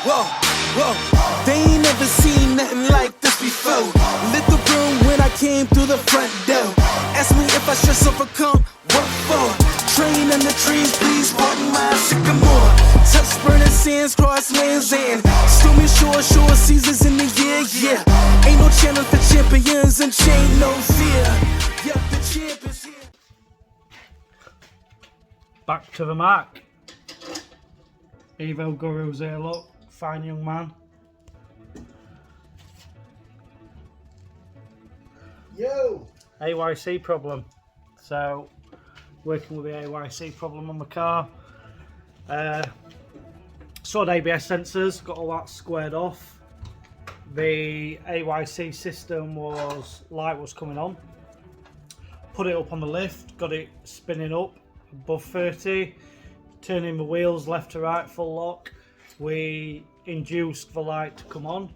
Whoa, whoa, they ain't never seen nothing like this before. Lit the room when I came through the front door. Ask me if I stress overcome, what for? Train in the trees, please pardon my sycamore. Touch burning sands, cross lands and stormy shore seasons in the year, yeah. Ain't no challenge for champions and chain no fear. Yep, the champ is here. Back to the mark. Evo Guru's here, look. Fine young man. Yo! AYC problem. So, working with the AYC problem on the car. Sorted ABS sensors, got all that squared off. The AYC system light was coming on. Put it up on the lift, got it spinning up above 30. Turning the wheels left to right, full lock. We induced the light to come on.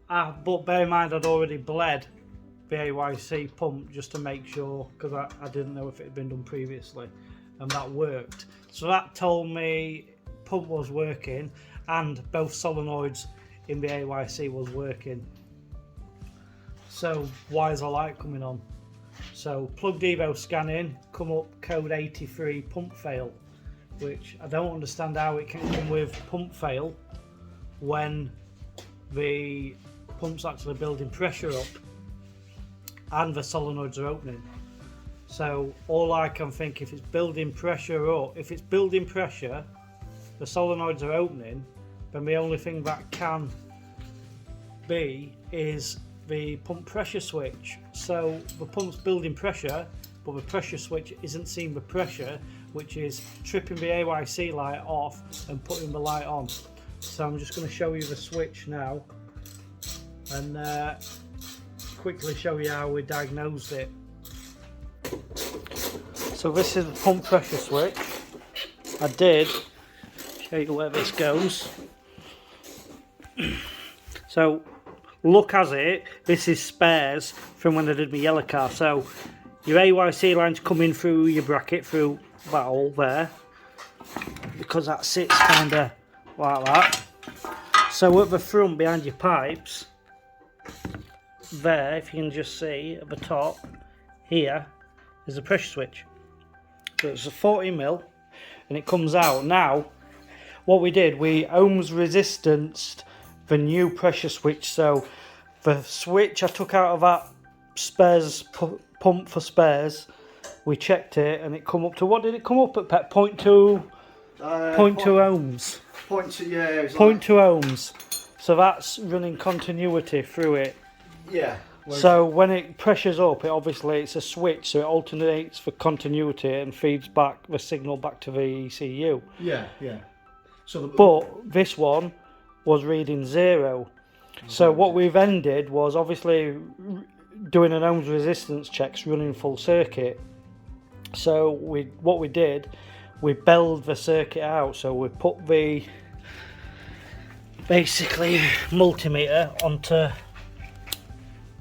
But bear in mind I'd already bled the AYC pump just to make sure, because I didn't know if it had been done previously, and that worked. So that told me pump was working and both solenoids in the AYC was working. So why is the light coming on? So plugged Evo scan in, come up code 83 pump fail, which I don't understand how it can come with pump fail when the pump's actually building pressure up and the solenoids are opening. So all I can think, if it's building pressure up, if it's building pressure, the solenoids are opening, then the only thing that can be is the pump pressure switch. So the pump's building pressure, but the pressure switch isn't seeing the pressure, which is tripping the AYC light off and putting the light on. So I'm just going to show you the switch now and quickly show you how we diagnosed it. So this is the pump pressure switch. I did show you where this goes. So look as it, this is spares from when I did my yellow car. So your AYC line's coming through your bracket, through that hole there, because that sits kind of like that. So at the front behind your pipes there, if you can just see at the top here is the pressure switch. So it's a 40mm and it comes out. Now what we did, we ohms resistanced the new pressure switch. So the switch I took out of that spares pump for spares, we checked it and it come up to, what did it come up at, Pet? 0.2 ohms. 0.2, yeah. It was 0.2 ohms. So that's running continuity through it. Yeah. So when it pressures up, it's a switch, so it alternates for continuity and feeds back the signal back to the ECU. Yeah, yeah. So but this one was reading 0. So what we've ended was obviously doing an ohms resistance checks running full circuit. So what we did, we belled the circuit out. So we put the basically multimeter onto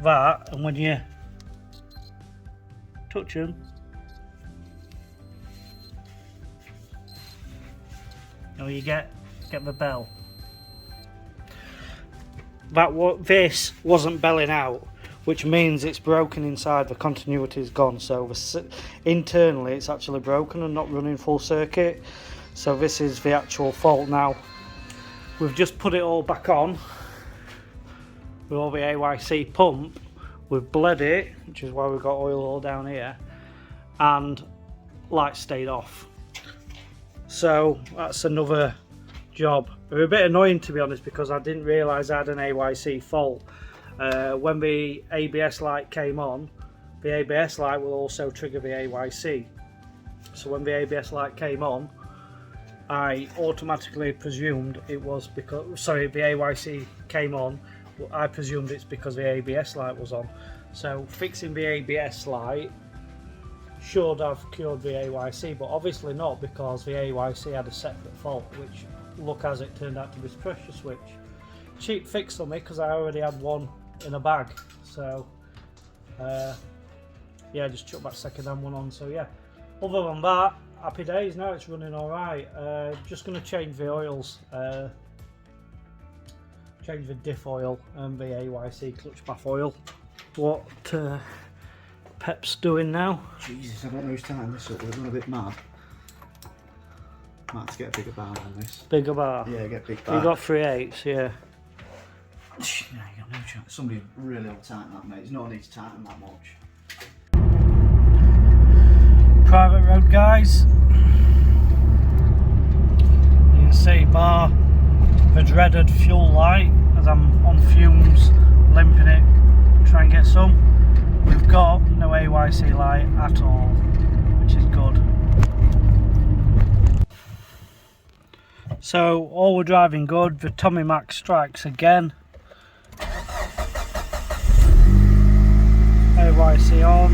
that, and when you touch them, you get the bell. This wasn't belling out, which means it's broken inside. The continuity is gone. So internally, it's actually broken and not running full circuit. So this is the actual fault. Now we've just put it all back on with all the AYC pump. We've bled it, which is why we've got oil all down here, and light stayed off. So that's another job. They're a bit annoying, to be honest, because I didn't realise I had an AYC fault. When the ABS light came on, the ABS light will also trigger the AYC. So when the ABS light came on, I automatically presumed it was because, the AYC came on, I presumed it's because the ABS light was on. So fixing the ABS light should have cured the AYC, but obviously not, because the AYC had a separate fault, which, look as it turned out to be this pressure switch. Cheap fix for me, because I already had one in a bag. So yeah, just chuck that second hand one on. So yeah, other than that, happy days. Now it's running all right. Just going to change the oils. change the diff oil and the AYC clutch bath oil. What Pep's doing now? Jesus, I don't know who's tightening this up. We're going a bit mad. Might have to get a bigger bar on this. Bigger bar? Yeah, get a big bar. You got 3/8, yeah. Yeah, you got no chance. Somebody really will tighten that, mate. There's no need to tighten that much. Private road, guys. You can see bar the dreaded fuel light as I'm on fumes, limping it, try and get some. We've got no AYC light at all, which is good. So all we're driving good. The Tommy Mac strikes again. AYC on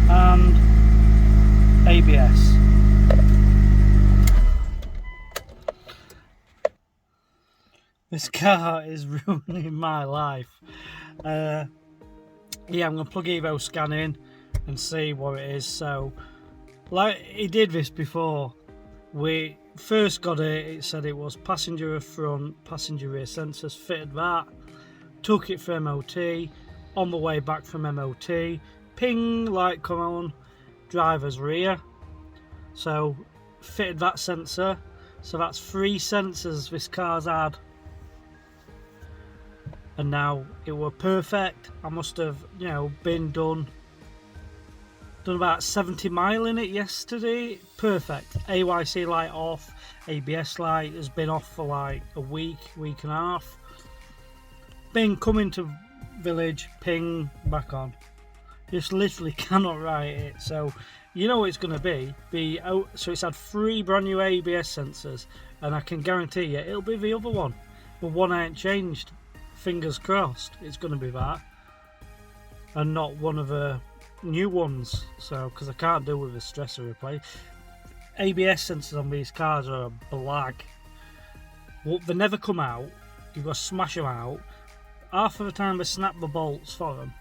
and ABS. This car is ruining my life. Yeah, I'm going to plug Evo Scan in and see what it is. So, like he did this before, we first got it, it said it was passenger front, passenger rear sensors, fitted that, took it for MOT, on the way back from MOT, ping, light come on, driver's rear. So, fitted that sensor, so that's 3 sensors this car's had. And now it were perfect. I must have, you know, been done about 70 mile in it yesterday. Perfect. AYC light off, ABS light has been off for like a week and a half. Bing, coming to village, ping, back on. Just literally cannot write it. So you know what it's going to be. So it's had 3 brand new ABS sensors, and I can guarantee you it'll be the other one. But one I ain't changed. Fingers crossed it's going to be that, and not one of the new ones. So because I can't do with a stressor replace. ABS sensors on these cars are a blag. Well, they never come out. You've got to smash them out. Half of the time they snap the bolts for them,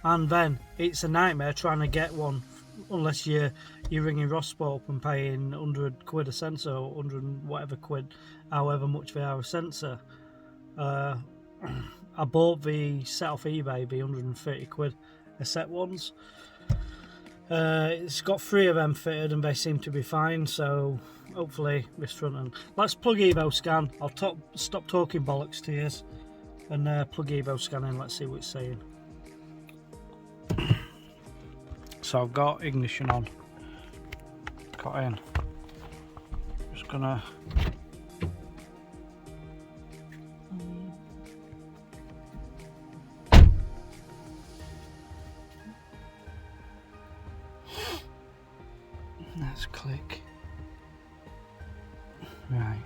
and then it's a nightmare trying to get one unless you're ringing Rospo up and paying 100 quid a sensor, or 100 and whatever quid, however much they are a sensor. I bought the set off eBay, the 130 quid a set ones. It's got 3 of them fitted and they seem to be fine, so hopefully this front end. Let's plug Evo Scan. I'll stop talking bollocks to you and plug Evo Scan in. Let's see what it's saying. So I've got ignition on, got in, just gonna let's click. Right.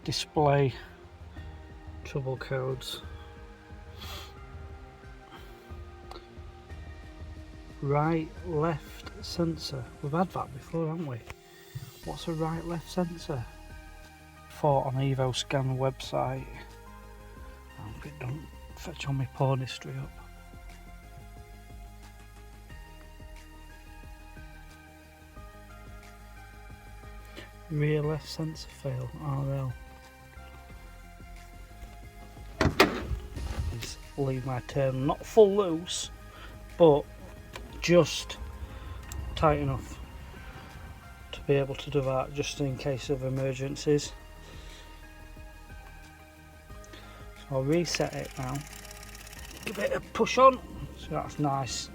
Display trouble codes. Right, left sensor. We've had that before, haven't we? What's a right, left sensor? For on Evo Scan website. I hope it don't fetch on my porn history up. Rear left sensor fail, RL. Please leave my turn not full loose, but just tight enough to be able to do that, just in case of emergencies. So I'll reset it now, give it a push on, so that's nice.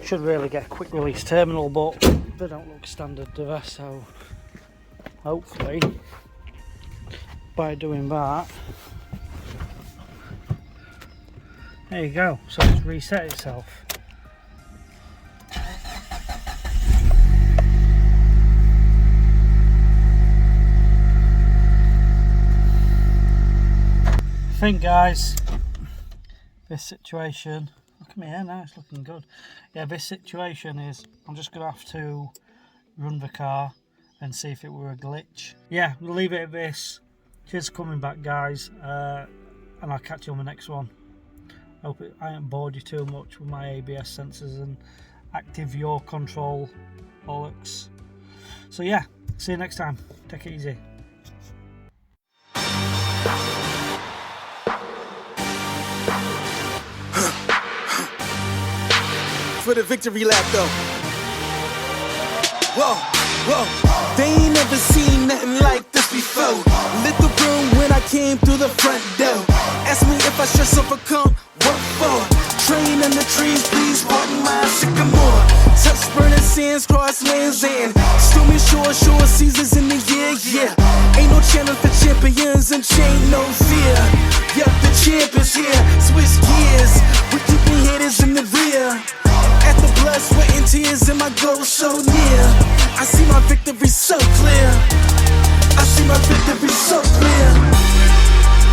Should really get a quick release terminal, but they don't look standard, do they? So hopefully by doing that, there you go, so it's reset itself. I think, guys, this situation, look at my hair now, it's looking good. Yeah, this situation is, I'm just going to have to run the car and see if it were a glitch. Yeah, we'll leave it at this. Cheers for coming back, guys, and I'll catch you on the next one. Hope I haven't bored you too much with my ABS sensors and active yaw control bollocks. So yeah, see you next time. Take it easy. For the victory lap though. Whoa, whoa. They ain't never seen nothing like this before. Lit the room when I came through the front door. Ask me if I stress overcome, what for? Train in the trees, please pardon my sycamore. Touch burning sands, cross lands and stormy shore seasons in the year, yeah. Ain't no challenge for champions and chain no fear. Yup, the champ is here, switch gears. We keeping haters in the rear. At the blood, sweat and tears and my goal so near. I see my victory so clear. I see my victory so clear.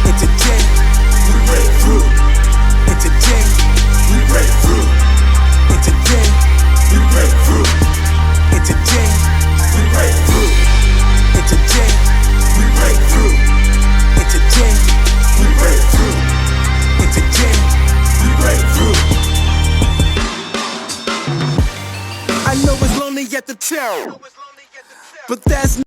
And today, we break through. And today, we break through. And today, we break through. And today, we break through. And today, we break through. And today, we break through. And today, we break through. I know it's lonely at the top, but that's